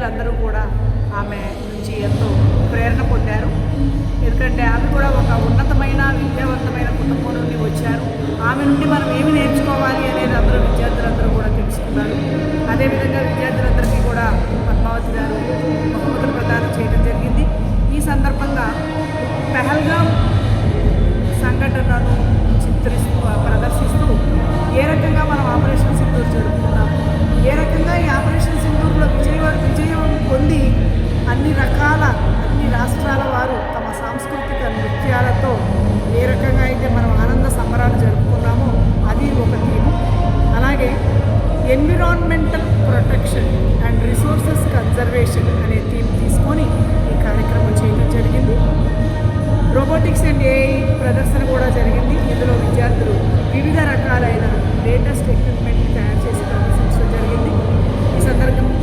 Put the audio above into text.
విద్యార్థులందరూ కూడా ఆమె నుంచి ఎంతో ప్రేరణ పొందారు. ఎందుకంటే ఆమె కూడా ఒక ఉన్నతమైన విద్యావంతమైన కుటుంబం నుండి వచ్చారు. ఆమె నుండి మనం ఏమి నేర్చుకోవాలి అనేది విద్యార్థులందరూ కూడా తెలుసుకున్నారు. అదేవిధంగా విద్యార్థులందరికీ కూడా పద్మావతి గారు బహుమతులు ప్రదానం చేయడం జరిగింది. ఈ సందర్భంగా పెహల్గామ్ సంఘటనను ప్రదర్శిస్తూ ఏ రకంగా మనం ఆపరేషన్ సింధూర్ జరుపుకున్నాము, ఏ రకంగా ఈ ఆపరేషన్ సింధూర్లో విజయం పొంది అన్ని రాష్ట్రాల వారు తమ సాంస్కృతిక నృత్యాలతో ఏ రకంగా అయితే మనం ఆనంద సంబరాలు జరుపుకున్నామో అది ఒక థీమ్. అలాగే environmental protection and resources conservation అనే థీమ్ తీసుకొని ఈ కార్యక్రమం చేయడం జరిగింది. రోబోటిక్స్ అండ్ ఏఐ ప్రదర్శన కూడా జరిగింది. ఇందులో విద్యార్థులు వివిధ రకాలైన లేటెస్ట్ ఎక్విప్మెంట్ని తయారు చేసి ప్రదర్శించడం జరిగింది. ఈ సందర్భంగా